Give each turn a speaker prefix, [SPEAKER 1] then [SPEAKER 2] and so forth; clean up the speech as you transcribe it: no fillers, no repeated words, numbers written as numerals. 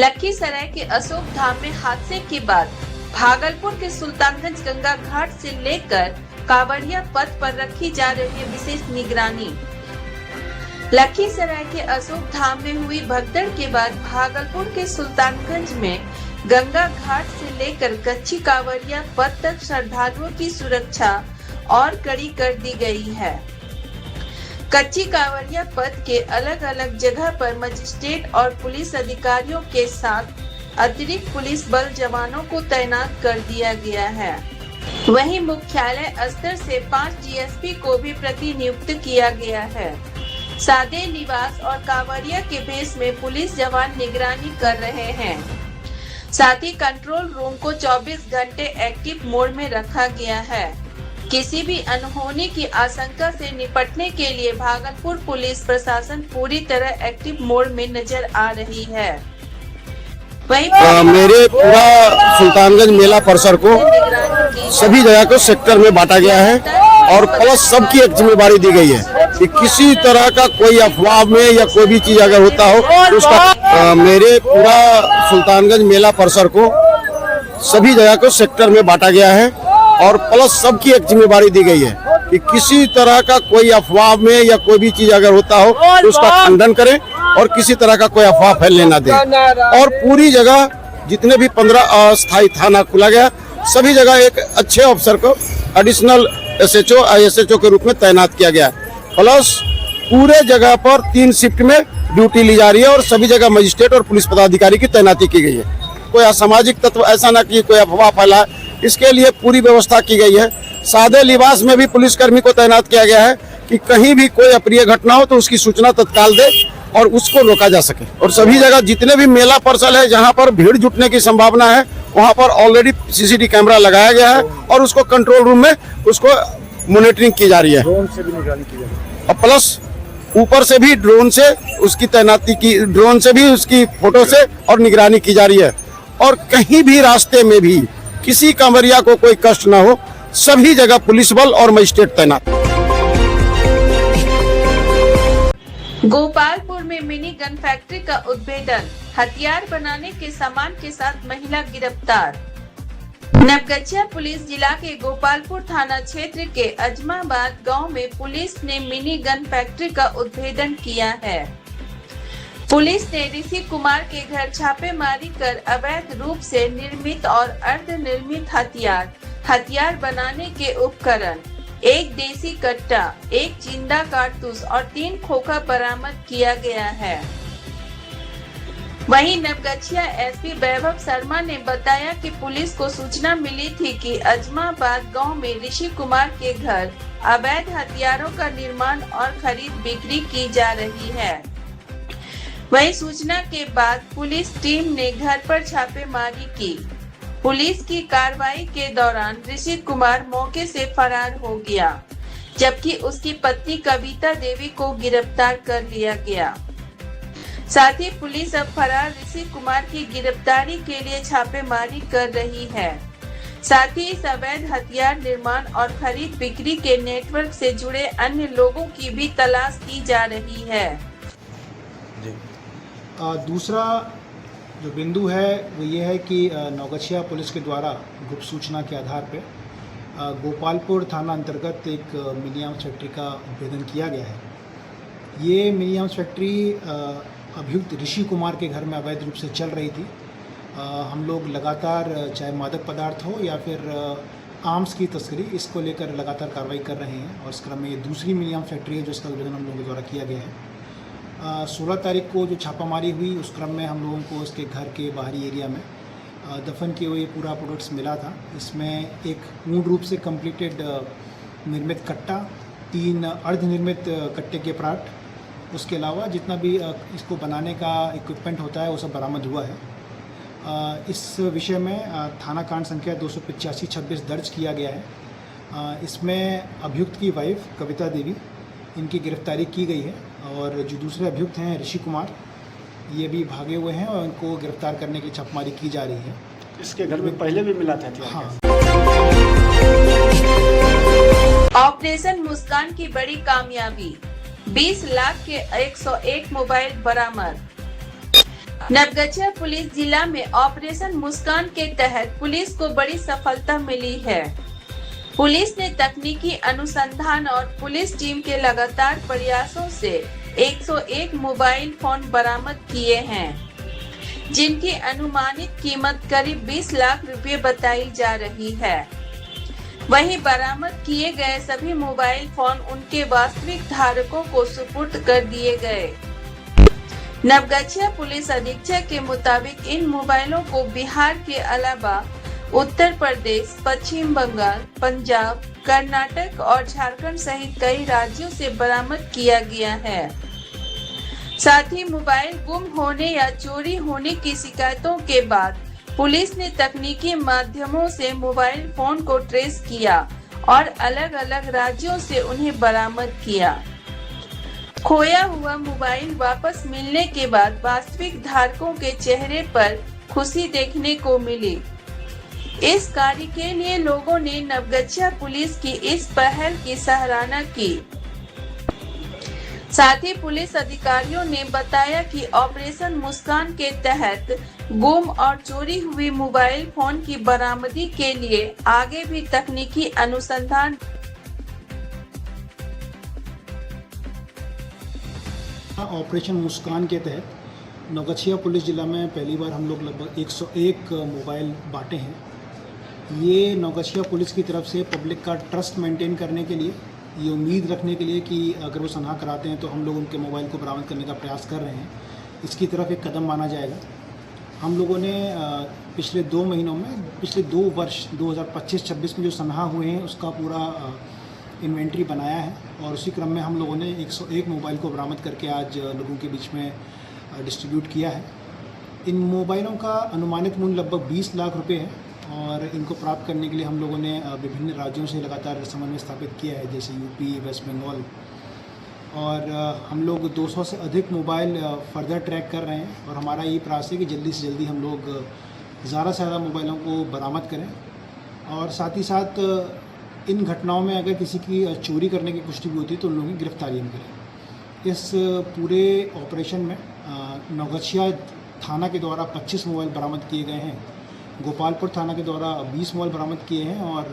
[SPEAKER 1] लखीसराय के अशोक धाम में हादसे के बाद भागलपुर के सुल्तानगंज गंगा घाट से लेकर कांवड़िया पथ पर रखी जा रही है विशेष निगरानी। लखीसराय के अशोक धाम में हुई भगदड़ के बाद भागलपुर के सुल्तानगंज में गंगा घाट से लेकर कच्ची कांवड़िया पथ तक श्रद्धालुओं की सुरक्षा और कड़ी कर दी गई है। कच्ची कांवड़िया पथ के अलग अलग जगह पर मजिस्ट्रेट और पुलिस अधिकारियों के साथ अतिरिक्त पुलिस बल जवानों को तैनात कर दिया गया है। वहीं मुख्यालय स्तर से 5 डीएसपी को भी प्रतिनियुक्त किया गया है। सादे लिबास और कांवड़िया के भेष में पुलिस जवान निगरानी कर रहे हैं। साथ ही कंट्रोल रूम को 24 घंटे एक्टिव मोड में रखा गया है। किसी भी अनहोनी की आशंका से निपटने के लिए भागलपुर पुलिस प्रशासन पूरी तरह एक्टिव मोड में नजर आ रही है। वहीं
[SPEAKER 2] मेरे पूरा सुल्तानगंज मेला परिसर को सभी जगह को सेक्टर में बांटा गया है और प्लस सबकी एक जिम्मेदारी दी गई है कि किसी तरह का कोई अफवाह में या कोई भी चीज अगर होता हो तो उसका मेरे पूरा सुल्तानगंज मेला परिसर को सभी जगह को सेक्टर में बांटा गया है और प्लस सबकी एक जिम्मेदारी दी गई है कि किसी तरह का कोई अफवाह में या कोई भी चीज अगर होता हो तो उसका खंडन करें और किसी तरह का कोई अफवाह फैलने ना दें। और पूरी जगह जितने भी 15 अस्थायी थाना खुला गया, सभी जगह एक अच्छे अफसर को एडिशनल एसएचओ के रूप में तैनात किया गया। प्लस पूरे जगह पर 3 शिफ्ट में ड्यूटी ली जा रही है और सभी जगह मजिस्ट्रेट और पुलिस पदाधिकारी की तैनाती की गई है। कोई असामाजिक तत्व ऐसा ना कि कोई अफवाह फैलाए, इसके लिए पूरी व्यवस्था की गई है। सादे लिबास में भी पुलिसकर्मी को तैनात किया गया है कि कहीं भी कोई अप्रिय घटना हो तो उसकी सूचना तत्काल दे और उसको रोका जा सके। और सभी जगह जितने भी मेला परिसर है जहां पर भीड़ जुटने की संभावना है वहां पर ऑलरेडी सीसीटीवी कैमरा लगाया गया है और उसको कंट्रोल रूम में उसको मॉनिटरिंग की जा रही है।
[SPEAKER 3] ड्रोन से भी निगरानी की जा रही है
[SPEAKER 2] और प्लस ऊपर से भी ड्रोन से उसकी तैनाती की, ड्रोन से भी उसकी फोटो से और निगरानी की जा रही है। और कहीं भी रास्ते में भी किसी कांवड़िया को कोई कष्ट न हो, सभी जगह पुलिस बल और मजिस्ट्रेट तैनात।
[SPEAKER 1] गोपालपुर में मिनी गन फैक्ट्री का उद्भेदन, हथियार बनाने के सामान के साथ महिला गिरफ्तार। नवगछिया पुलिस जिला के गोपालपुर थाना क्षेत्र के अजमाबाद गांव में पुलिस ने मिनी गन फैक्ट्री का उद्भेदन किया है। पुलिस ने ऋषि कुमार के घर छापेमारी कर अवैध रूप से निर्मित और अर्धनिर्मित हथियार बनाने के उपकरण, 1 देसी कट्टा, 1 जिंदा कारतूस और 3 खोखा बरामद किया गया है। वहीं नवगछिया एसपी वैभव शर्मा ने बताया कि पुलिस को सूचना मिली थी कि अजमाबाद गांव में ऋषि कुमार के घर अवैध हथियारों का निर्माण और खरीद बिक्री की जा रही है। वहीं सूचना के बाद पुलिस टीम ने घर पर छापेमारी की। पुलिस की कार्रवाई के दौरान ऋषि कुमार मौके से फरार हो गया, जबकि उसकी पत्नी कविता देवी को गिरफ्तार कर लिया गया। साथ ही पुलिस अब फरार ऋषि कुमार की गिरफ्तारी के लिए छापेमारी कर रही है। साथ ही इस अवैध हथियार निर्माण और खरीद बिक्री के नेटवर्क से जुड़े अन्य लोगों की भी तलाश की जा रही है।
[SPEAKER 3] दूसरा जो बिंदु है वो ये है कि नवगछिया पुलिस के द्वारा गुप्त सूचना के आधार पर गोपालपुर थाना अंतर्गत एक मिनी आर्म्स फैक्ट्री का उद्भेदन किया गया है। ये मिनी आर्म्स फैक्ट्री अभियुक्त ऋषि कुमार के घर में अवैध रूप से चल रही थी। हम लोग लगातार चाहे मादक पदार्थ हो या फिर आर्म्स की तस्करी, इसको लेकर लगातार कार्रवाई कर रहे हैं और इस क्रम में ये दूसरी मिनी आर्म्स फैक्ट्री है जो इसका उद्भेदन हम लोगों के द्वारा किया गया है। 16 तारीख को जो छापामारी हुई उस क्रम में हम लोगों को उसके घर के बाहरी एरिया में दफन किए हुए पूरा प्रोडक्ट्स मिला था। इसमें एक पूर्ण रूप से कंप्लीटेड निर्मित कट्टा, 3 अर्धनिर्मित कट्टे के प्लाट, उसके अलावा जितना भी इसको बनाने का इक्विपमेंट होता है वो सब बरामद हुआ है। इस विषय में थाना कांड संख्या 285-26 दर्ज किया गया है। इसमें अभियुक्त की वाइफ कविता देवी, इनकी गिरफ्तारी की गई है और जो दूसरे अभियुक्त हैं ऋषि कुमार, ये भी भागे हुए हैं और इनको गिरफ्तार करने की छापेमारी की जा रही है।
[SPEAKER 4] इसके घर में पहले भी मिला था।
[SPEAKER 3] हाँ।
[SPEAKER 1] ऑपरेशन मुस्कान की बड़ी कामयाबी, 20 लाख के 101 मोबाइल बरामद। नवगछिया पुलिस जिला में ऑपरेशन मुस्कान के तहत पुलिस को बड़ी सफलता मिली है। पुलिस ने तकनीकी अनुसंधान और पुलिस टीम के लगातार प्रयासों से 101 मोबाइल फोन बरामद किए हैं, जिनकी अनुमानित कीमत करीब 20 लाख रुपए बताई जा रही है। वहीं बरामद किए गए सभी मोबाइल फोन उनके वास्तविक धारकों को सुपुर्द कर दिए गए। नवगछिया पुलिस अधीक्षक के मुताबिक इन मोबाइलों को बिहार के अलावा उत्तर प्रदेश, पश्चिम बंगाल, पंजाब, कर्नाटक और झारखंड सहित कई राज्यों से बरामद किया गया है। साथ ही मोबाइल गुम होने या चोरी होने की शिकायतों के बाद पुलिस ने तकनीकी माध्यमों से मोबाइल फोन को ट्रेस किया और अलग अलग राज्यों से उन्हें बरामद किया। खोया हुआ मोबाइल वापस मिलने के बाद वास्तविक धारकों के चेहरे पर खुशी देखने को मिली। इस कार्य के लिए लोगों ने नवगछिया पुलिस की इस पहल की सराहना की। साथ ही पुलिस अधिकारियों ने बताया कि ऑपरेशन मुस्कान के तहत गुम और चोरी हुई मोबाइल फोन की बरामदी के लिए आगे भी तकनीकी अनुसंधान
[SPEAKER 3] ऑपरेशन मुस्कान के तहत नवगछिया पुलिस जिला में पहली बार हम लोग लगभग 101 मोबाइल बांटे हैं। ये नवगछिया पुलिस की तरफ से पब्लिक का ट्रस्ट मेंटेन करने के लिए, ये उम्मीद रखने के लिए कि अगर वो सनहा कराते हैं तो हम लोग उनके मोबाइल को बरामद करने का प्रयास कर रहे हैं। इसकी तरफ एक कदम माना जाएगा। हम लोगों ने पिछले 2 महीनों में, पिछले 2 वर्ष 2025-26 में जो सनहा हुए हैं उसका पूरा इन्वेंट्री बनाया है और उसी क्रम में हम लोगों ने 101 मोबाइल को बरामद करके आज लोगों के बीच में डिस्ट्रीब्यूट किया है। इन मोबाइलों का अनुमानित मूल्य लगभग 20 लाख रुपए है और इनको प्राप्त करने के लिए हम लोगों ने विभिन्न राज्यों से लगातार समन्वय स्थापित किया है, जैसे यूपी, वेस्ट बंगाल, और हम लोग 200 से अधिक मोबाइल फर्दर ट्रैक कर रहे हैं और हमारा ये प्रयास है कि जल्दी से जल्दी हम लोग ज़्यादा से ज़्यादा मोबाइलों को बरामद करें और साथ ही साथ इन घटनाओं में अगर किसी की चोरी करने की पुष्टि भी होती है तो उन लोगों की गिरफ्तारी भी करें। इस पूरे ऑपरेशन में नवगछिया थाना के द्वारा 25 मोबाइल बरामद किए गए हैं, गोपालपुर थाना के द्वारा 20 मोबाइल बरामद किए हैं और